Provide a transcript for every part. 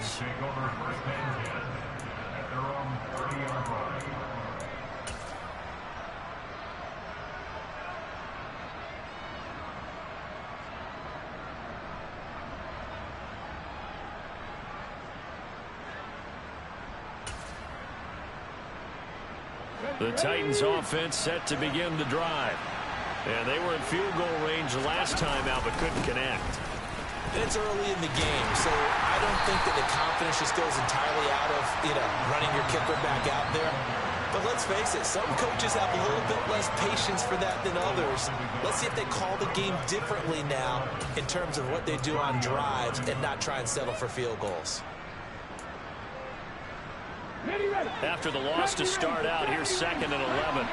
Titans. Take over first and 10 at their own 30-yard line. The Titans offense set to begin the drive. And they were in field goal range last time out, but couldn't connect. It's early in the game, so I don't think that the confidence just goes entirely out of, running your kicker back out there. But let's face it, some coaches have a little bit less patience for that than others. Let's see if they call the game differently now in terms of what they do on drives and not try and settle for field goals. After the loss to start out, here's 2nd and 11.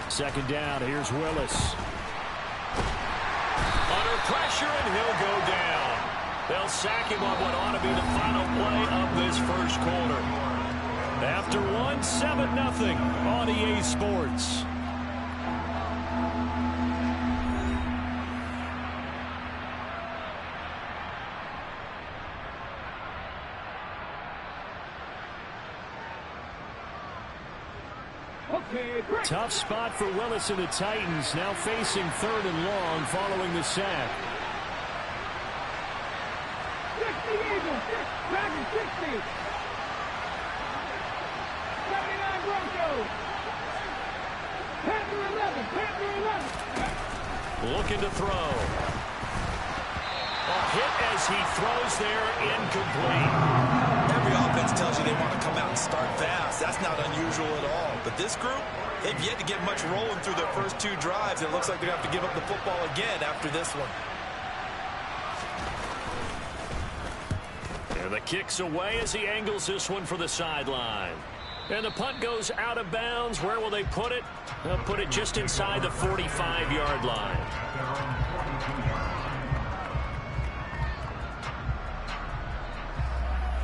Second down, here's Willis. Under pressure, and he'll go down. They'll sack him on what ought to be the final play of this first quarter. After one, 7-0 on EA Sports. Tough spot for Willis and the Titans, now facing 3rd and long following the sack. 60 Eagles, 60. 79 Broncos. Panther 11. Looking to throw. A hit as he throws there, incomplete. Every offense tells you they want to come out and start fast. That's not unusual at all. But this group, they've yet to get much rolling through their first 2 drives. It looks like they're going to have to give up the football again after this one. And the kick's away as he angles this one for the sideline. And the punt goes out of bounds. Where will they put it? They'll put it just inside the 45-yard line.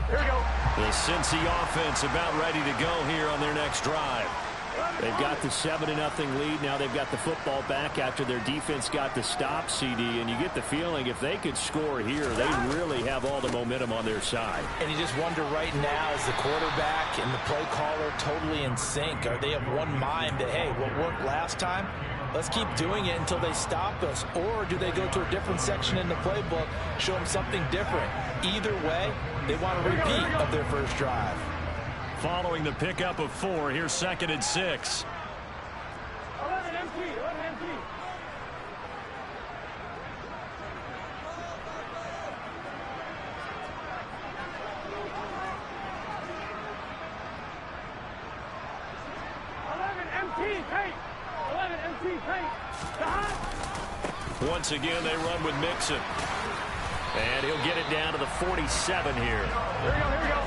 Here we go. The Cincy offense about ready to go here on their next drive. They've got the 7-0 lead. Now they've got the football back after their defense got the stop, CD. And you get the feeling if they could score here, they really have all the momentum on their side. And you just wonder right now, is the quarterback and the play caller totally in sync? Are they of one mind that, hey, what worked last time, let's keep doing it until they stop us? Or do they go to a different section in the playbook, show them something different? Either way, they want a repeat of their first drive. Following the pickup of 4, here's 2nd and 6. 11 empty. Once again, they run with Mixon. And he'll get it down to the 47 here. Here we go.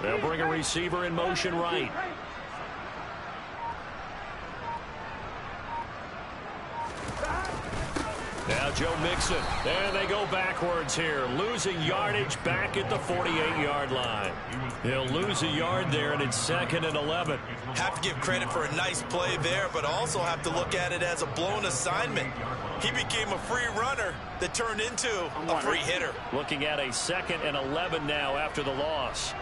They'll bring a receiver in motion right. Now Joe Mixon. And they go backwards here. Losing yardage back at the 48-yard line. They'll lose a yard there, and it's 2nd and 11. Have to give credit for a nice play there, but also have to look at it as a blown assignment. He became a free runner that turned into a free hitter. Looking at a 2nd and 11 now after the loss.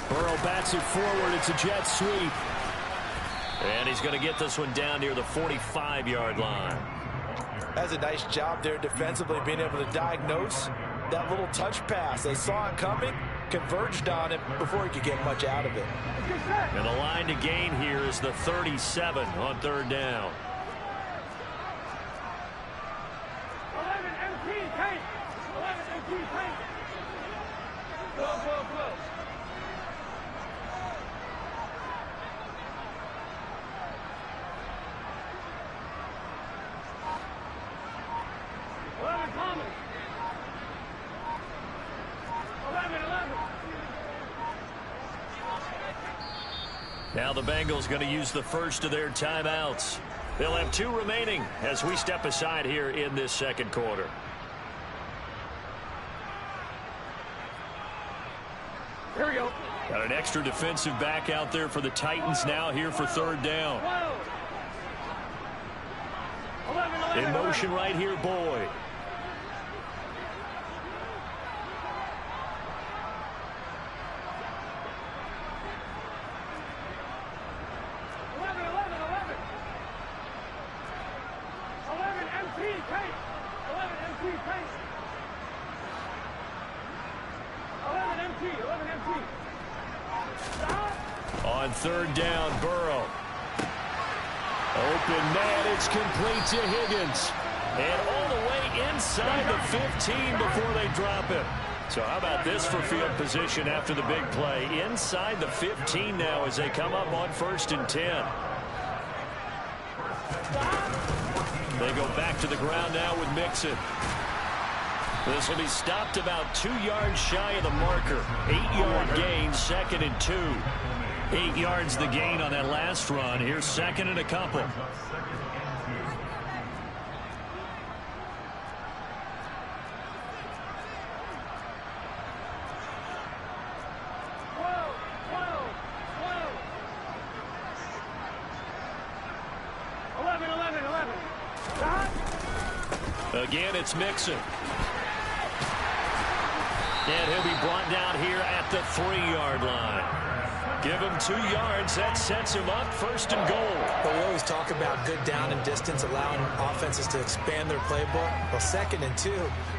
Burrow bats it forward. It's a jet sweep. And he's going to get this one down near the 45-yard line. That's a nice job there defensively, being able to diagnose that little touch pass. They saw it coming, converged on it before he could get much out of it. And the line to gain here is the 37 on 3rd down. 11 MP, Kate. 11 MP, Kate. Go. 11 coming. 11. Now the Bengals going to use the first of their timeouts. They'll have 2 remaining as we step aside here in this second quarter. Here we go. Got an extra defensive back out there for the Titans now here for third down. 11. In motion right here, Boyd. 11 MT pace. 11 MT pace. 11 MT. Stop. On third down, Burrow. Open man, it's complete to Higgins. And all the way inside the 15 before they drop him. So how about this for field position after the big play? Inside the 15 now as they come up on 1st and 10. They go back to the ground now with Mixon. This will be stopped about 2 yards shy of the marker. 8-yard gain, 2nd and 2. 8 yards the gain on that last run. Here's 2nd and a couple. Again, it's Mixon. And he'll be brought down here at the 3-yard line. Give him 2 yards. That sets him up 1st and goal. But we always talk about good down and distance, allowing offenses to expand their playbook. Well, 2nd and 2,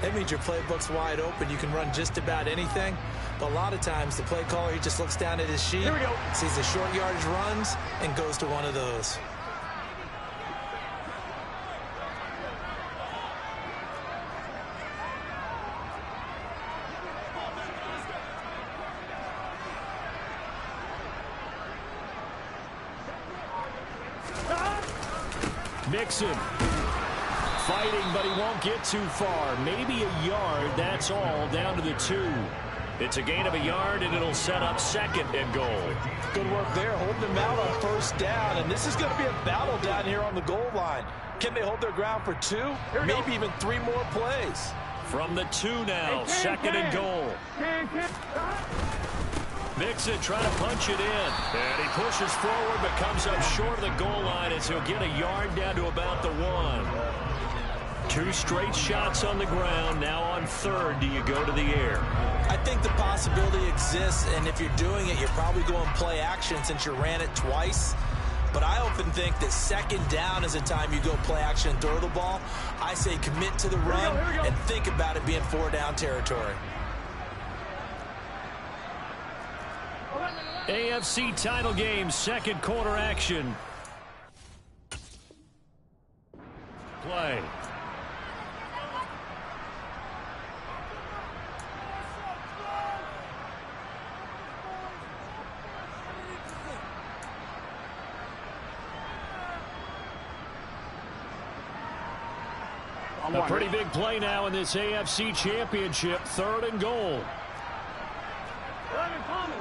that means your playbook's wide open. You can run just about anything. But a lot of times, the play caller, he just looks down at his sheet, sees the short yardage runs, and goes to one of those. Mixon fighting, but he won't get too far. Maybe a yard, that's all, down to the 2. It's a gain of a yard, and it'll set up 2nd and goal. Good work there, holding them out on 1st down, and this is going to be a battle down here on the goal line. Can they hold their ground for 2? Maybe even 3 more plays. From the 2 now, 2nd and goal. Mixon trying to punch it in. And he pushes forward but comes up short of the goal line as he'll get a yard down to about the 1. 2 straight shots on the ground. Now on 3rd, do you go to the air? I think the possibility exists, and if you're doing it, you're probably going play action since you ran it twice. But I often think that 2nd down is a time you go play action and throw the ball. I say commit to the run and think about it being 4-down territory. AFC title game, 2nd quarter action. Play. A pretty big play now in this AFC championship. 3rd and goal. 11 coming.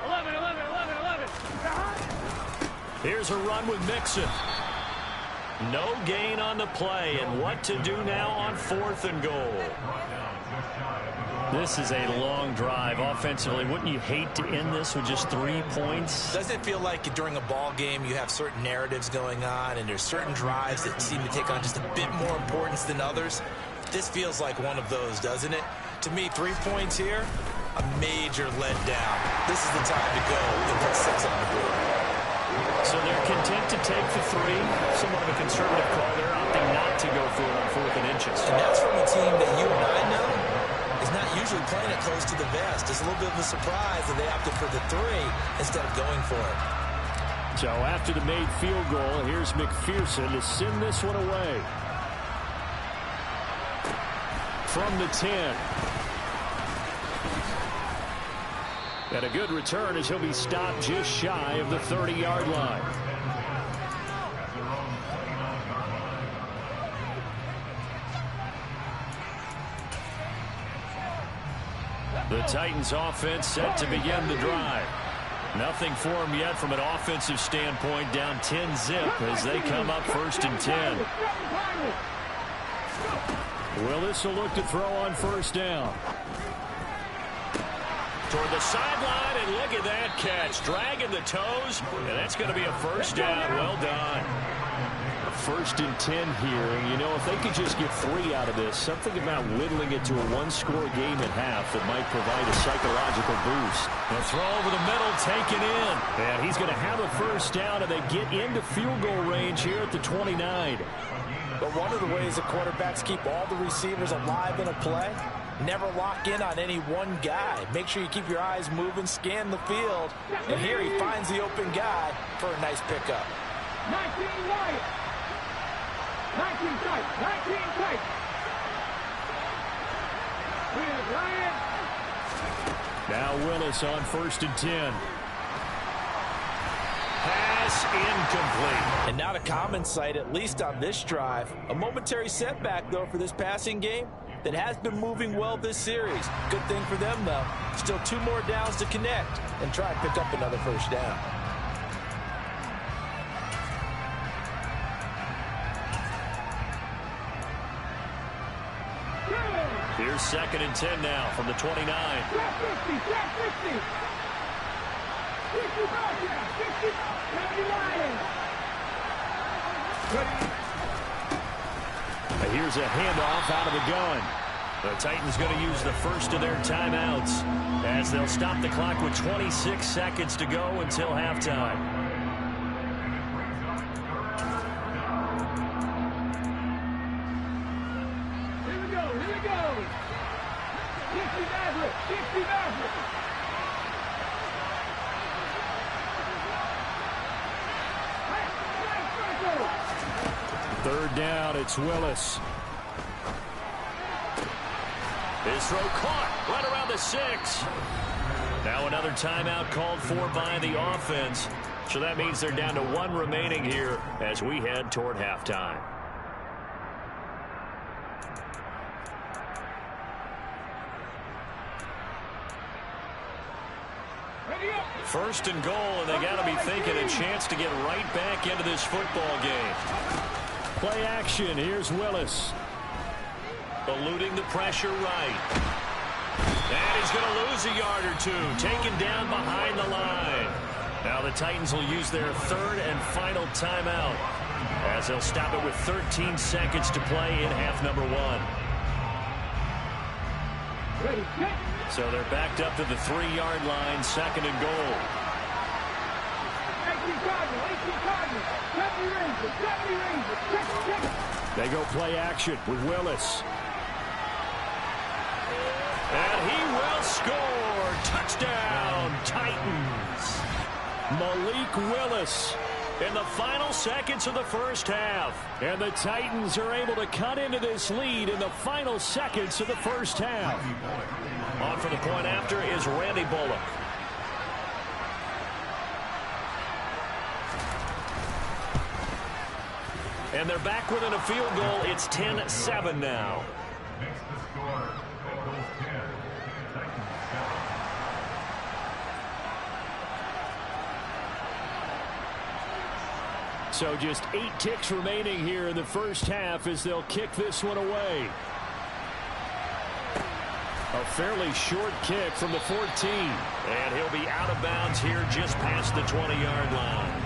11. Here's a run with Mixon. No gain on the play, and what to do now on 4th and goal. This is a long drive offensively. Wouldn't you hate to end this with just 3 points? Doesn't it feel like during a ball game you have certain narratives going on and there's certain drives that seem to take on just a bit more importance than others? This feels like one of those, doesn't it? To me, 3 points here, a major letdown. This is the time to go and put 6 on the board. So they're content to take the 3. Somewhat of a conservative call. They're opting not to go for it on 4th and inches. And that's from a team that you and I know is not usually playing it close to the vest. It's a little bit of a surprise that they opted for the 3 instead of going for it. So after the made field goal, here's McPherson to send this one away. From the 10. And a good return as he'll be stopped just shy of the 30-yard line. The Titans offense set to begin the drive. Nothing for them yet from an offensive standpoint, down 10-zip as they come up 1st and 10. Willis will look to throw on 1st down. Toward the sideline, and look at that catch. Dragging the toes, and that's going to be a 1st down. Well done. 1st and 10 here, and you know, if they could just get 3 out of this, something about whittling it to a 1-score game at half that might provide a psychological boost. The throw over the middle, taken in, and he's going to have a 1st down, and they get into field goal range here at the 29. But one of the ways the quarterbacks keep all the receivers alive in a play, never lock in on any one guy. Make sure you keep your eyes moving, scan the field, and here he finds the open guy for a nice pickup. 19 right. 19 tight. 19 tight. Here's Ryan. Now Willis on 1st and 10. Pass incomplete. And not a common sight, at least on this drive. A momentary setback, though, for this passing game that has been moving well this series. Good thing for them, though. Still 2 more downs to connect and try and pick up another 1st down. Here's 2nd and 10 now from the 29. 50, 50. 55, yeah, 50. Here's a handoff out of the gun. The Titans going to use the 1st of their timeouts as they'll stop the clock with 26 seconds to go until halftime. Here we go. 60 Maverick. 60 Maverick. Third down, it's Willis. His throw caught right around the 6. Now another timeout called for by the offense. So that means they're down to 1 remaining here as we head toward halftime. First and goal, and they got to be thinking a chance to get right back into this football game. Play action. Here's Willis. Eluding the pressure right. And he's going to lose a yard or 2. Taken down behind the line. Now the Titans will use their 3rd and final timeout as they'll stop it with 13 seconds to play in half number 1. So they're backed up to the 3-yard line, 2nd and goal. 18 Cardinals. 70 Rangers. They go play action with Willis. And he will score. Touchdown, Titans. Malik Willis in the final seconds of the 1st half. And the Titans are able to cut into this lead in the final seconds of the 1st half. On for the point after is Randy Bullock. And they're back within a field goal. It's 10-7 now. Makes the score Bengals 10, Titans 7. So just 8 ticks remaining here in the 1st half as they'll kick this one away. A fairly short kick from the 14. And he'll be out of bounds here just past the 20-yard line.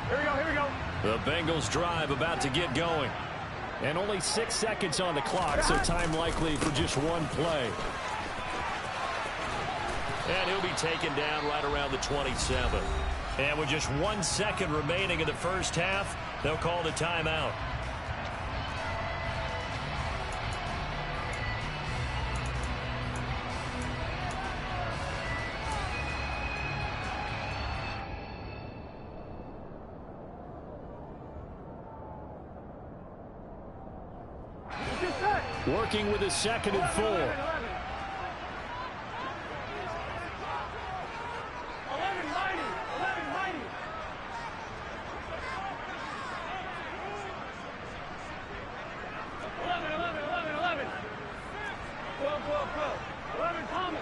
Here we go. The Bengals drive about to get going. And only 6 seconds on the clock, so time likely for just 1 play. And he'll be taken down right around the 27. And with just 1 second remaining in the 1st half, they'll call the timeout. Working with a 2nd and 4. 11, mighty. 11, mighty. 11. 12. 11, Thomas.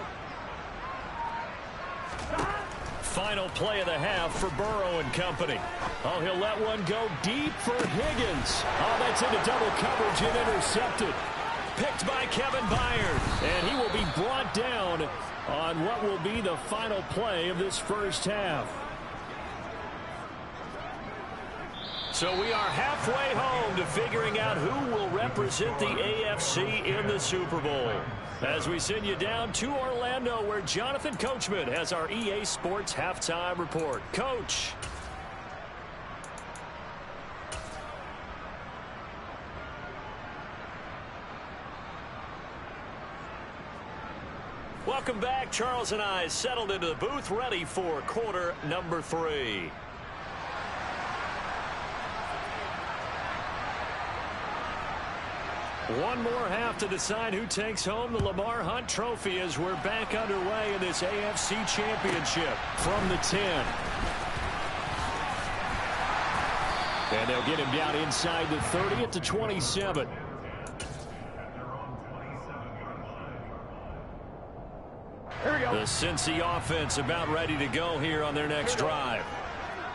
Final play of the half for Burrow and company. Oh, he'll let one go deep for Higgins. Oh, that's into double coverage and intercepted. Picked by Kevin Byard. And he will be brought down on what will be the final play of this first half. So we are halfway home to figuring out who will represent the AFC in the Super Bowl. As we send you down to Orlando, where Jonathan Coachman has our EA Sports Halftime Report. Coach. Welcome back. Charles and I settled into the booth, ready for quarter number 3. One more half to decide who takes home the Lamar Hunt Trophy as we're back underway in this AFC Championship from the 10. And they'll get him down inside the 30 at the 27. Here we go. The Cincy offense about ready to go here on their next drive.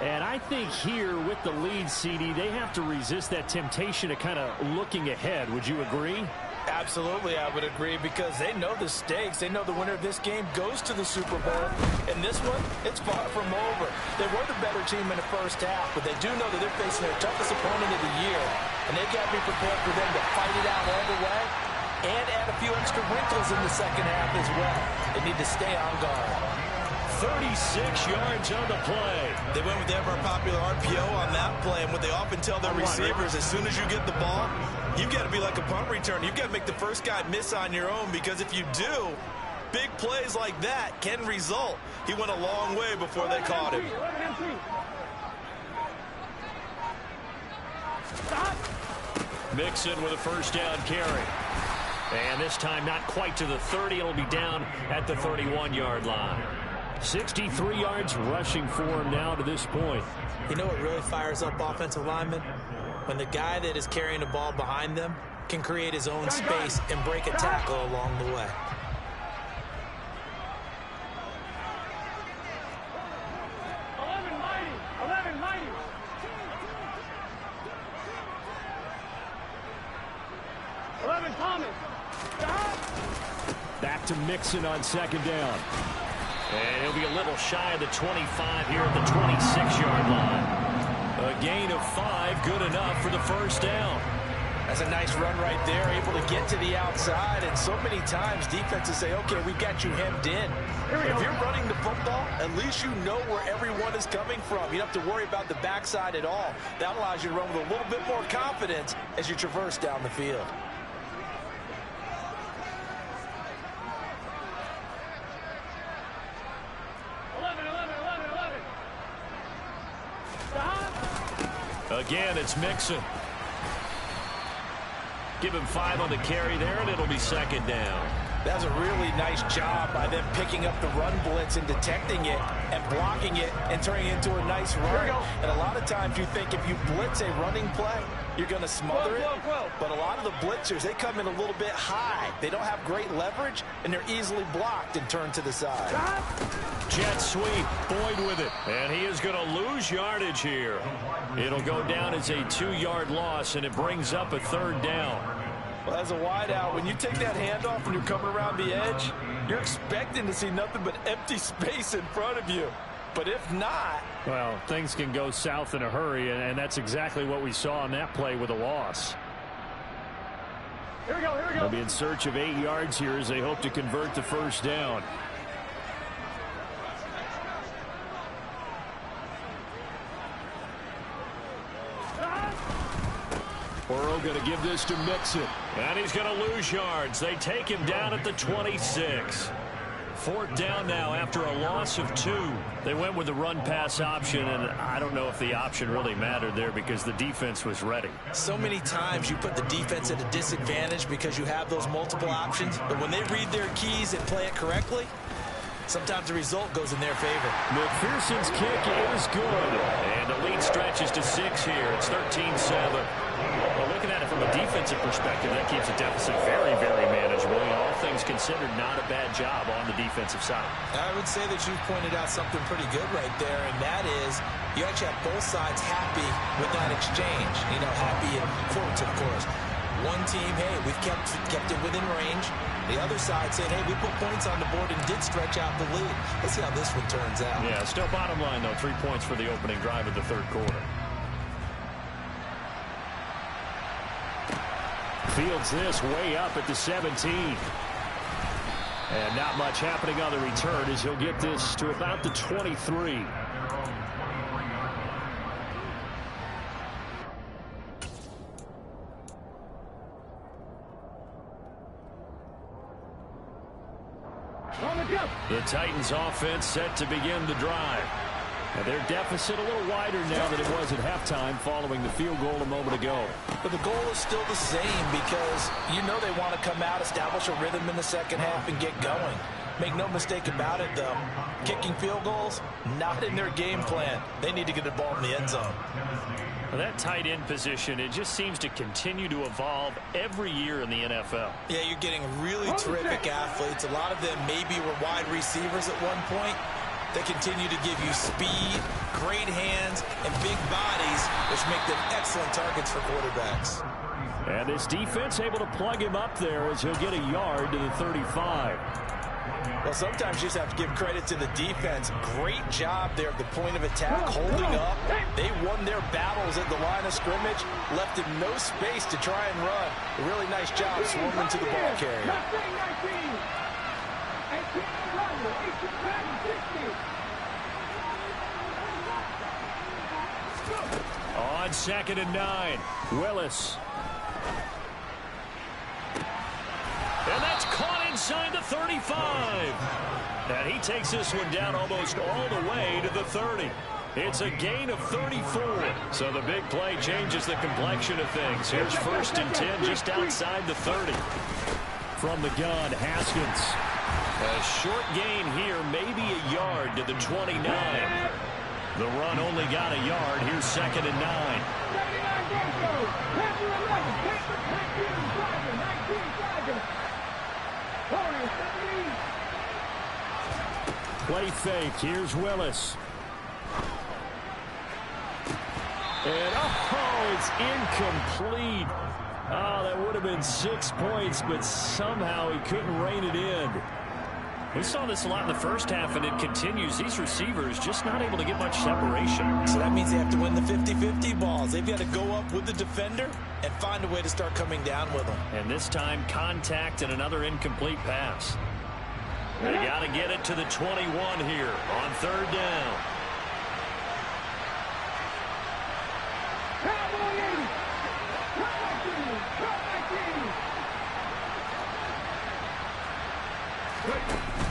And I think here with the lead, CD, they have to resist that temptation of kind of looking ahead. Would you agree? Absolutely, I would agree, because they know the stakes. They know the winner of this game goes to the Super Bowl. And this one, it's far from over. They were the better team in the first half, but they do know that they're facing their toughest opponent of the year. And they've got to be prepared for them to fight it out all the way and add a few extra wrinkles in the second half as well. They need to stay on guard. 36 yards on the play. They went with the ever-popular RPO on that play, and what they often tell their receivers, as soon as you get the ball, you've got to be like a punt return. You've got to make the first guy miss on your own, because if you do, big plays like that can result. He went a long way before they caught him. Mixon with a first down carry. And this time not quite to the 30. It'll be down at the 31-yard line. 63 yards rushing for him now to this point. You know what really fires up offensive linemen? When the guy that is carrying the ball behind them can create his own space and break a tackle along the way. Back to Mixon on second down. And he'll be a little shy of the 25 here at the 26-yard line. A gain of 5, good enough for the first down. That's a nice run right there, able to get to the outside. And so many times defenses say, okay, we've got you hemmed in. If you're running the football, at least you know where everyone is coming from. You don't have to worry about the backside at all. That allows you to run with a little bit more confidence as you traverse down the field. Again, it's Mixon. Give him 5 on the carry there, and it'll be second down. That's a really nice job by them picking up the run blitz and detecting it and blocking it and turning it into a nice run. And a lot of times you think if you blitz a running play, you're going to smother it. But a lot of the blitzers, they come in a little bit high. They don't have great leverage, and they're easily blocked and turned to the side. Jet sweep, Boyd with it. And he is going to lose yardage here. It'll go down as a 2-yard loss, and it brings up a third down. Well, as a wideout, when you take that handoff and you're coming around the edge, you're expecting to see nothing but empty space in front of you. But if not... well, things can go south in a hurry, and that's exactly what we saw on that play with a loss. Here we go. They'll be in search of 8 yards here as they hope to convert the first down. Burrow going to give this to Mixon. And he's going to lose yards. They take him down at the 26. Fourth down now after a loss of 2. They went with the run-pass option, and I don't know if the option really mattered there because the defense was ready. So many times you put the defense at a disadvantage because you have those multiple options, but when they read their keys and play it correctly, sometimes the result goes in their favor. McPherson's kick is good, and the lead stretches to 6 here. It's 13-7. Well, looking at it from a defensive perspective, that keeps the deficit very, very manageable. And all things considered, not a bad job on the defensive side. I would say that you pointed out something pretty good right there, and that is you actually have both sides happy with that exchange. You know, happy in quotes, of course. One team, hey, we've kept it within range. The other side saying, hey, we put points on the board and did stretch out the lead. Let's see how this one turns out. Yeah, still bottom line, though, 3 points for the opening drive of the third quarter. Fields this way up at the 17. And not much happening on the return as he'll get this to about the 23. The Titans offense set to begin the drive. And their deficit a little wider now than it was at halftime following the field goal a moment ago. But the goal is still the same because you know they want to come out, establish a rhythm in the second half, and get going. Make no mistake about it, though. Kicking field goals, not in their game plan. They need to get the ball in the end zone. Well, that tight end position, it just seems to continue to evolve every year in the NFL. Yeah, you're getting really terrific athletes. A lot of them maybe were wide receivers at one point. They continue to give you speed, great hands, and big bodies, which make them excellent targets for quarterbacks. And this defense able to plug him up there as he'll get a yard to the 35. Well, sometimes you just have to give credit to the defense. Great job there at the point of attack, holding up. They won their battles at the line of scrimmage, left him no space to try and run. A really nice job swarming to the ball carrier. On 2nd and 9, Willis. And that's caught inside the 35. And he takes this one down almost all the way to the 30. It's a gain of 34. So the big play changes the complexion of things. Here's 1st and 10 just outside the 30. From the gun, Haskins. A short gain here, maybe a yard to the 29. The run only got a yard. Here's 2nd and 9. Play fake. Here's Willis. And, oh, it's incomplete. Oh, that would have been 6 points, but somehow he couldn't rein it in. We saw this a lot in the first half, and it continues. These receivers just not able to get much separation. So that means they have to win the 50-50 balls. They've got to go up with the defender and find a way to start coming down with them. And this time, contact and another incomplete pass. They got to get it to the 21 here on 3rd down.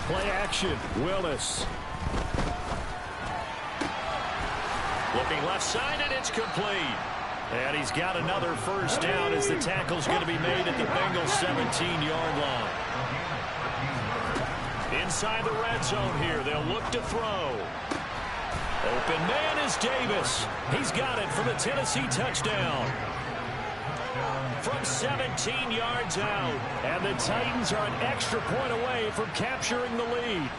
Play action, Willis. Looking left side, and it's complete. And he's got another 1st down as the tackle's going to be made at the Bengals' 17-yard line. Inside the red zone here, they'll look to throw. Open man is Davis. He's got it for the Tennessee touchdown. From 17 yards out, and the Titans are an extra point away from capturing the lead.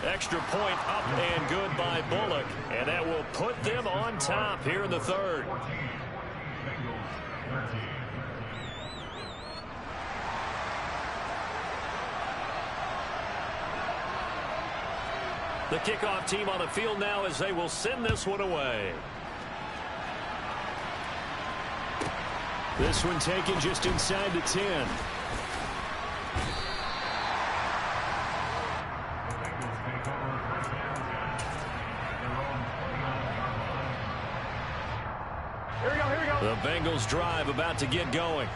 Extra point up and good by Bullock, and that will put them on top here in the 3rd. The kickoff team on the field now as they will send this one away. This one taken just inside the 10. Here we go, here we go. The Bengals drive about to get going.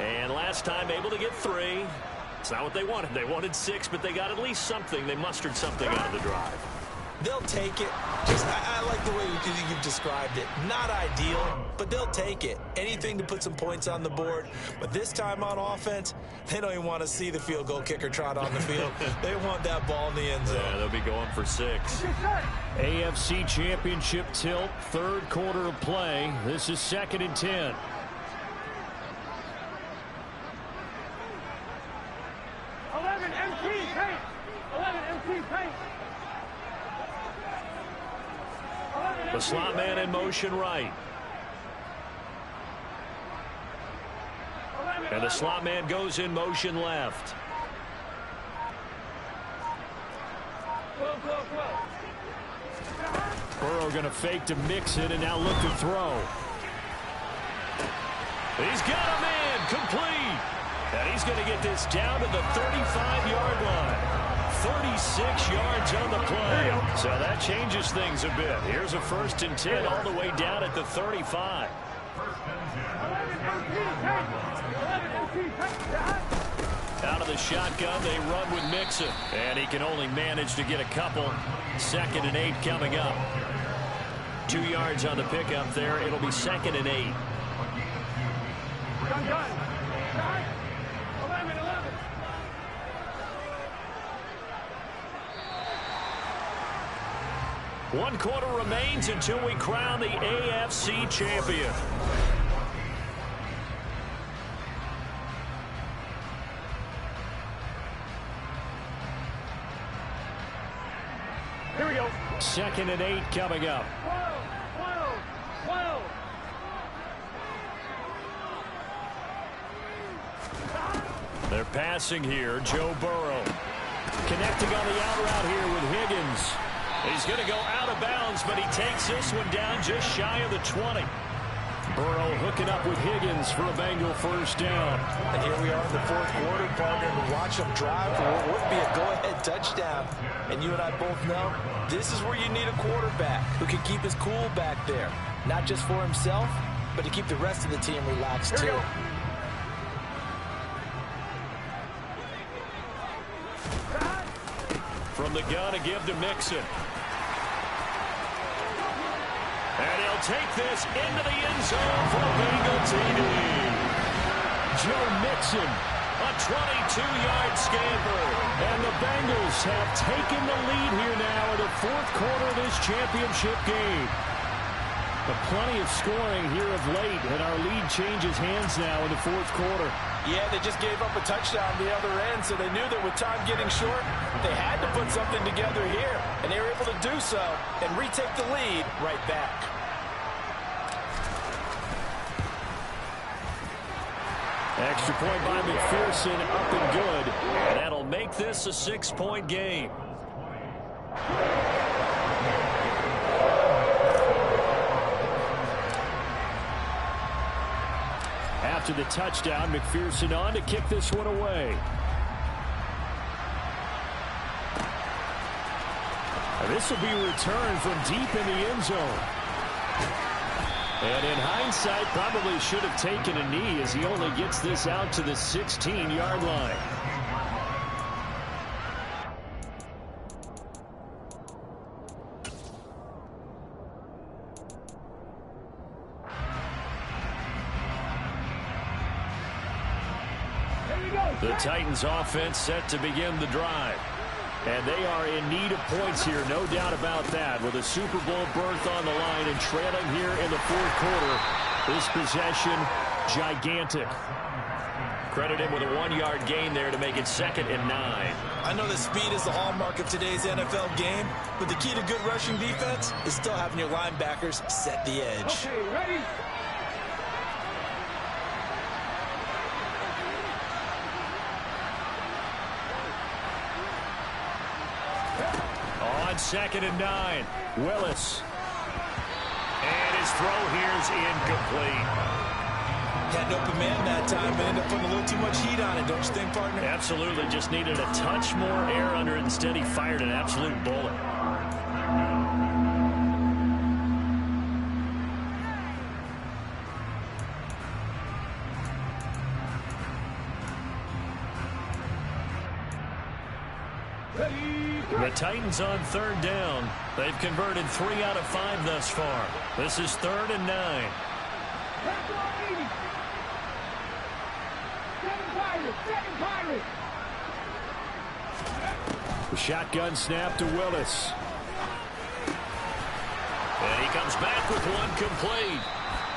And last time able to get 3. It's not what they wanted. They wanted 6, but they got at least something. They mustered something out of the drive. They'll take it. I like the way you've described it. Not ideal, but they'll take it. Anything to put some points on the board. But this time on offense, they don't even want to see the field goal kicker trot on the field. They want that ball in the end zone. Yeah, they'll be going for 6. AFC Championship tilt, 3rd quarter of play. This is 2nd and 10. The slot man in motion right. And the slot man goes in motion left. Burrow going to fake to mix it and now look to throw. He's got a man complete. And he's going to get this down to the 35-yard line. 36 yards on the play. So that changes things a bit. Here's a 1st and 10 all the way down at the 35. Out of the shotgun, they run with Mixon. And he can only manage to get a couple. 2nd and 8 coming up. 2 yards on the pickup there. It'll be 2nd and 8. 1 quarter remains until we crown the AFC champion. Here we go. 2nd and 8 coming up. 12. They're passing here. Joe Burrow connecting on the out route here with Higgins. He's going to go out of bounds, but he takes this one down just shy of the 20. Burrow hooking up with Higgins for a Bengal 1st down. And here we are in the 4th quarter, partner, and watch them drive for what would be a go-ahead touchdown. And you and I both know this is where you need a quarterback who can keep his cool back there. Not just for himself, but to keep the rest of the team relaxed, too. From the gun to give to Mixon. And he'll take this into the end zone for a Bengal TD. Joe Mixon, a 22-yard scamper. And the Bengals have taken the lead here now in the 4th quarter of this championship game. But plenty of scoring here of late, and our lead changes hands now in the 4th quarter. Yeah, they just gave up a touchdown the other end, so they knew that with time getting short, they had to put something together here, and they were able to do so and retake the lead right back. Extra point by McPherson, up and good, and that'll make this a 6-point game. After the touchdown, McPherson on to kick this one away. And this will be returned from deep in the end zone. And in hindsight, probably should have taken a knee as he only gets this out to the 16-yard line. The Titans offense set to begin the drive. And they are in need of points here, no doubt about that. With a Super Bowl berth on the line and trailing here in the 4th quarter. This possession, gigantic. Credit him with a 1-yard gain there to make it 2nd and 9. I know that speed is the hallmark of today's NFL game, but the key to good rushing defense is still having your linebackers set the edge. Okay, ready? On 2nd and 9, Willis. And his throw here is incomplete. Had an open man that time, but ended up putting a little too much heat on it, don't you think, partner? Absolutely, just needed a touch more air under it. Instead, he fired an absolute bullet. The Titans on third down. They've converted 3 out of 5 thus far. This is 3rd and 9. The shotgun snap to Willis. And he comes back with one complete.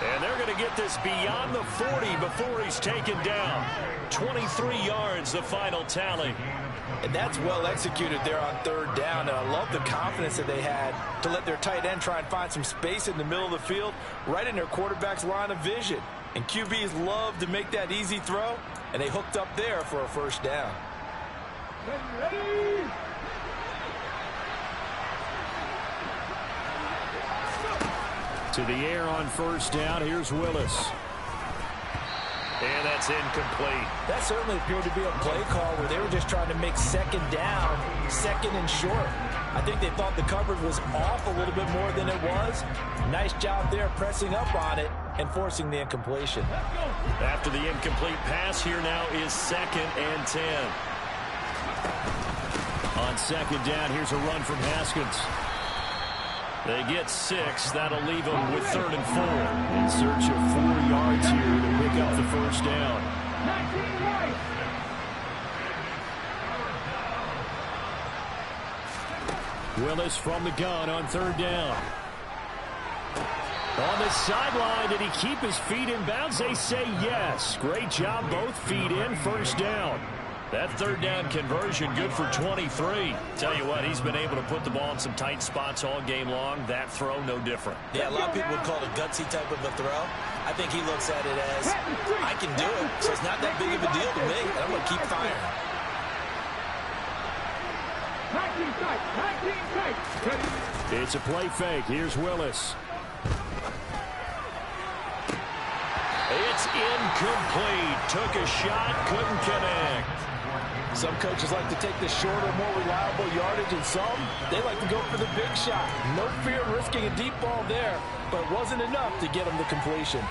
And they're going to get this beyond the 40 before he's taken down. 23 yards, the final tally. And that's well executed there on third down. And I love the confidence that they had to let their tight end try and find some space in the middle of the field, right in their quarterback's line of vision. And QBs love to make that easy throw, and they hooked up there for a first down. Ready. To the air on first down. Here's Willis. And that's incomplete. That certainly appeared to be a play call where they were just trying to make second down, second and short. I think they thought the coverage was off a little bit more than it was. Nice job there pressing up on it and forcing the incompletion. After the incomplete pass, here now is 2nd and 10. On second down, here's a run from Haskins. They get 6. That'll leave them with 3rd and 4. In search of 4 yards here to pick up the first down. 19 right. Willis from the gun on third down. On the sideline, did he keep his feet in bounds? They say yes. Great job, both feet in, first down. That third down conversion good for 23. Tell you what, he's been able to put the ball in some tight spots all game long. That throw, no different. Yeah, a lot of people would call it a gutsy type of a throw. I think he looks at it as, I can do it, so it's not that big of a deal to me, and I'm going to keep firing. 19 tight. 19 tight. It's a play fake. Here's Willis. It's incomplete. Took a shot, couldn't connect. Some coaches like to take the shorter, more reliable yardage, and some, they like to go for the big shot. No fear of risking a deep ball there, but it wasn't enough to get them the completion.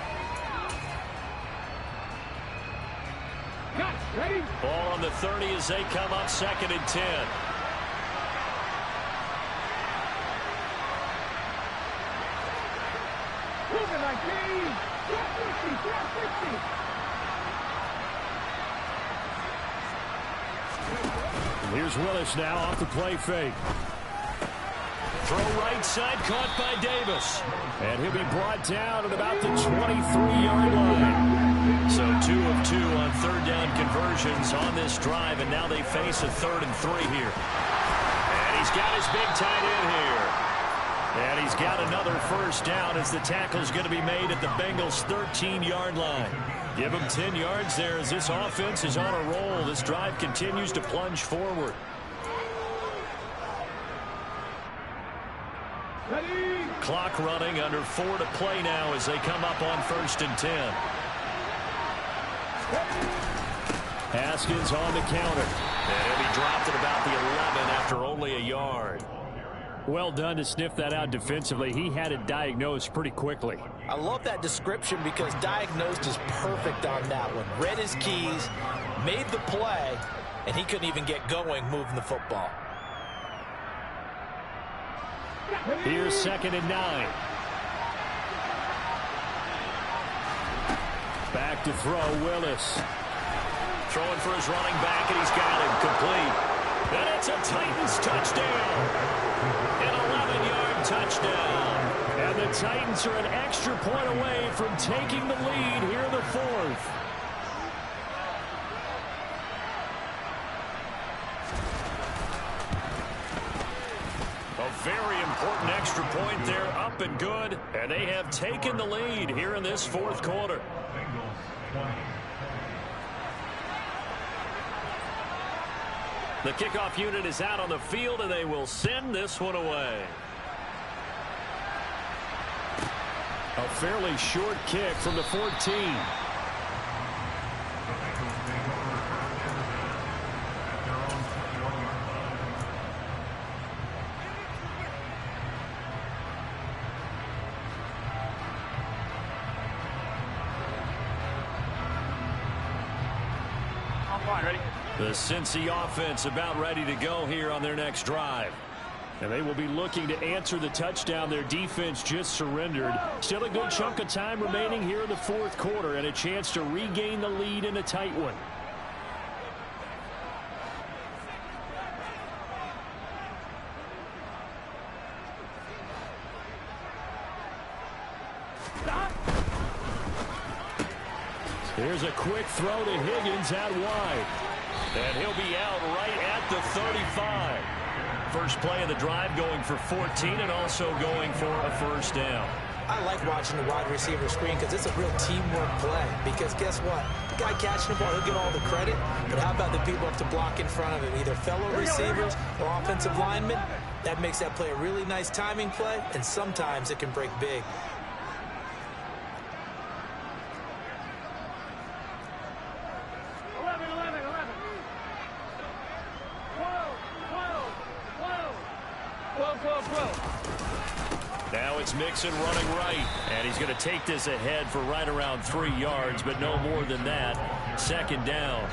Got it. Ready. Ball on the 30 as they come up 2nd and 10. Moving 19. 50. 50. Here's Willis now off the play fake. Throw right side, caught by Davis. And he'll be brought down at about the 23-yard line. So 2 of 2 on third down conversions on this drive, and now they face a 3rd and 3 here. And he's got his big tight end here. And he's got another first down as the tackle's going to be made at the Bengals' 13-yard line. Give him 10 yards there as this offense is on a roll. This drive continues to plunge forward. Ready. Clock running, under 4 to play now as they come up on 1st and 10. Haskins on the counter. And he'll be dropped at about the 11 after only a yard. Well done to sniff that out defensively. He had it diagnosed pretty quickly. I love that description because diagnosed is perfect on that one. Read his keys, made the play, and he couldn't even get going moving the football. Here's 2nd and 9. Back to throw, Willis. Throwing for his running back, and he's got him complete. And it's a Titans touchdown. An 11-yard touchdown. And the Titans are an extra point away from taking the lead here in the 4th. A very important extra point there, up and good. And they have taken the lead here in this 4th quarter. The kickoff unit is out on the field, and they will send this one away. A fairly short kick from the 14. The Cincy offense about ready to go here on their next drive. And they will be looking to answer the touchdown their defense just surrendered. Still a good chunk of time remaining here in the fourth quarter and a chance to regain the lead in a tight one. Here's a quick throw to Higgins out wide. And he'll be out right at the 35. First play of the drive going for 14 and also going for a first down. I like watching the wide receiver screen because it's a real teamwork play. Because guess what? The guy catching the ball, he'll get all the credit. But how about the people up to block in front of him? Either fellow receivers or offensive linemen. That makes that play a really nice timing play. And sometimes it can break big. Now it's Mixon running right, and he's going to take this ahead for right around 3 yards, but no more than that. Second down.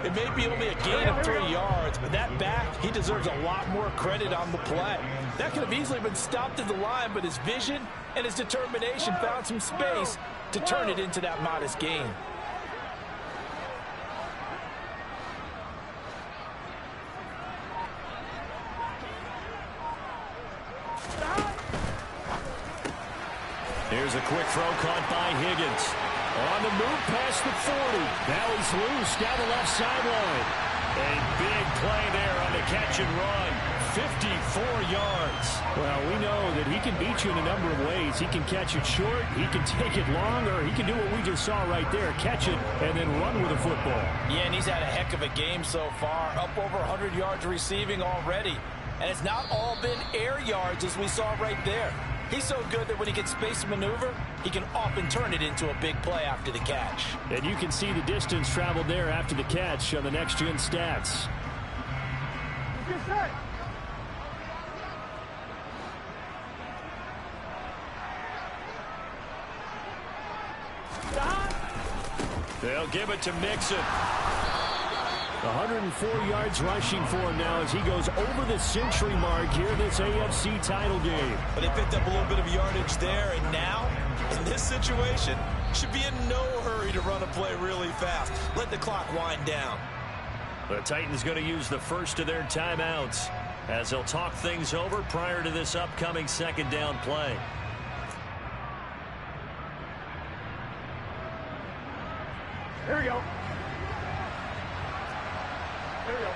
It may be only a gain of 3 yards, but that back, he deserves a lot more credit on the play. That could have easily been stopped at the line, but his vision and his determination found some space to turn it into that modest gain. Here's a quick throw caught by Higgins. On the move past the 40. Now he's loose down the left sideline. A big play there on the catch and run. 54 yards. Well, we know that he can beat you in a number of ways. He can catch it short, he can take it long, or he can do what we just saw right there, catch it and then run with a football. Yeah, and he's had a heck of a game so far. Up over 100 yards receiving already. And it's not all been air yards as we saw right there. He's so good that when he gets space to maneuver, he can often turn it into a big play after the catch. And you can see the distance traveled there after the catch on the next-gen stats. They'll give it to Mixon. 104 yards rushing for him now as he goes over the century mark here this AFC title game. But they picked up a little bit of yardage there, and now, in this situation, should be in no hurry to run a play really fast. Let the clock wind down. The Titans going to use the first of their timeouts as they'll talk things over prior to this upcoming second down play. Here we go. Here we go.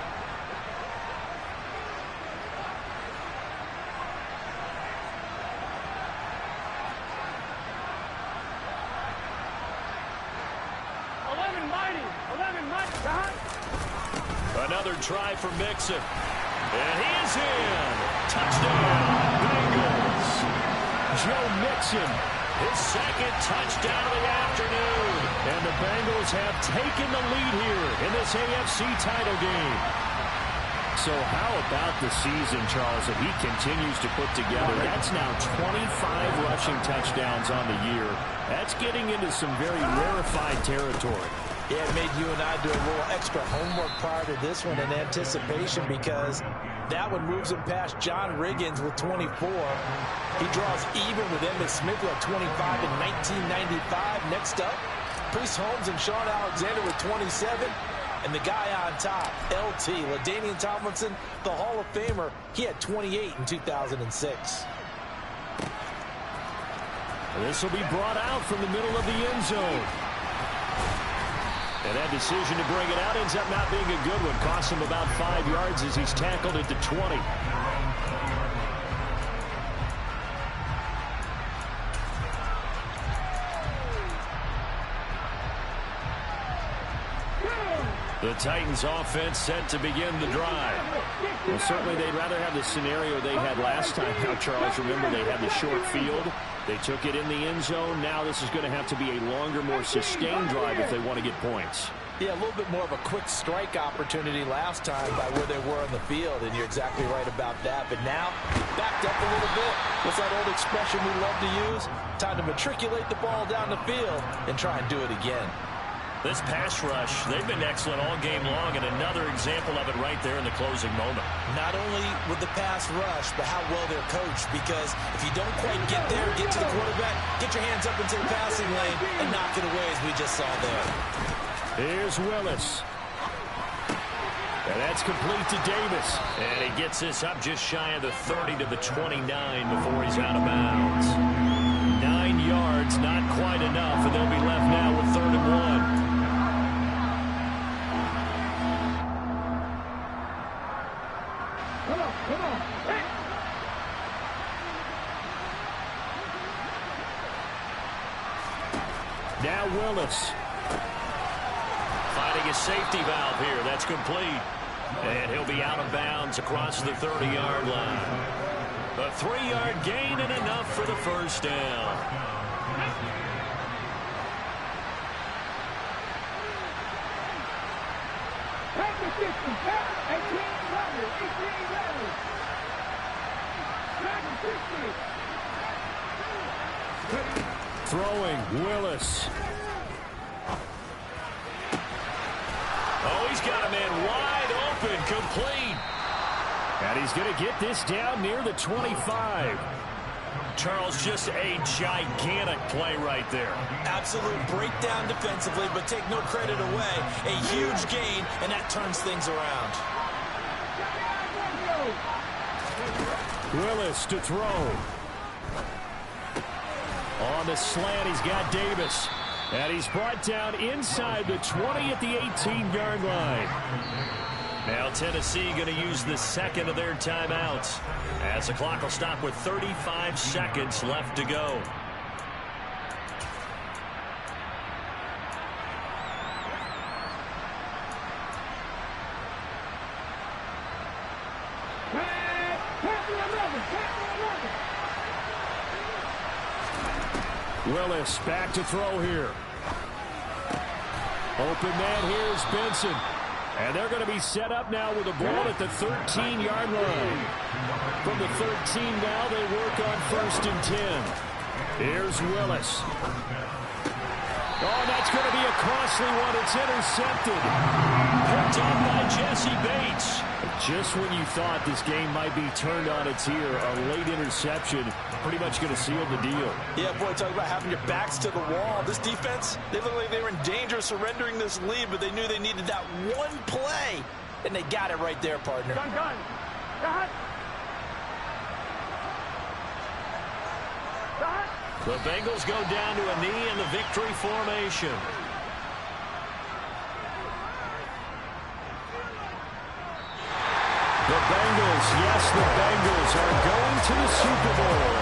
Another try for Mixon. And he is in. Touchdown, Bengals. Joe Mixon, his second touchdown of the afternoon. And the Bengals have taken the lead here in this AFC title game. So how about the season, Charles, that he continues to put together? That's now 25 rushing touchdowns on the year. That's getting into some very rarefied territory. Yeah, it made you and I do a little extra homework prior to this one in anticipation because that one moves him past John Riggins with 24. He draws even with Emmitt Smith at 25 in 1995. Next up, Priest Holmes and Sean Alexander with 27. And the guy on top, LT, LaDainian Tomlinson, the Hall of Famer, he had 28 in 2006. This will be brought out from the middle of the end zone. And that decision to bring it out ends up not being a good one. Costs him about 5 yards as he's tackled at the 20. The Titans offense set to begin the drive. Well, certainly they'd rather have the scenario they had last time. Now, Charles, remember they had the short field. They took it in the end zone. Now this is going to have to be a longer, more sustained drive if they want to get points. Yeah, a little bit more of a quick strike opportunity last time by where they were on the field, and you're exactly right about that. But now, backed up a little bit. What's that old expression we love to use? Time to matriculate the ball down the field and try and do it again. This pass rush, they've been excellent all game long, and another example of it right there in the closing moment. Not only with the pass rush, but how well they're coached, because if you don't quite get there, get to the quarterback, get your hands up into the passing lane and knock it away, as we just saw there. Here's Willis. And that's complete to Davis. And he gets this up just shy of the 30 to the 29 before he's out of bounds. 9 yards, not quite enough, and they'll be left now with 3rd and 1. Come on. Hey. Now Willis. Finding a safety valve here. That's complete. And he'll be out of bounds across the 30-yard line. A 3-yard gain and enough for the first down. Throwing, Willis. Oh, he's got a man wide open, complete. And he's going to get this down near the 25. Charles, just a gigantic play right there. Absolute breakdown defensively, but take no credit away. A huge gain, and that turns things around. Willis to throw. On the slant, he's got Davis. And he's brought down inside the 20 at the 18-yard line. Now Tennessee going to use the second of their timeouts, as the clock will stop with 35 seconds left to go. Willis back to throw here. Open man, here's Benson. And they're going to be set up now with the ball at the 13-yard line. From the 13 now, they work on 1st and 10. Here's Willis. Oh, that's going to be a costly one. It's intercepted. Picked up by Jesse Bates. Just when you thought this game might be turned on its ear, a late interception pretty much going to seal the deal. Yeah, boy, talk about having your backs to the wall. This defense, they look like they were in danger of surrendering this lead, but they knew they needed that one play, and they got it right there, partner. Gun. The Bengals go down to a knee in the victory formation. The Bengals, yes, the Bengals are going to the Super Bowl.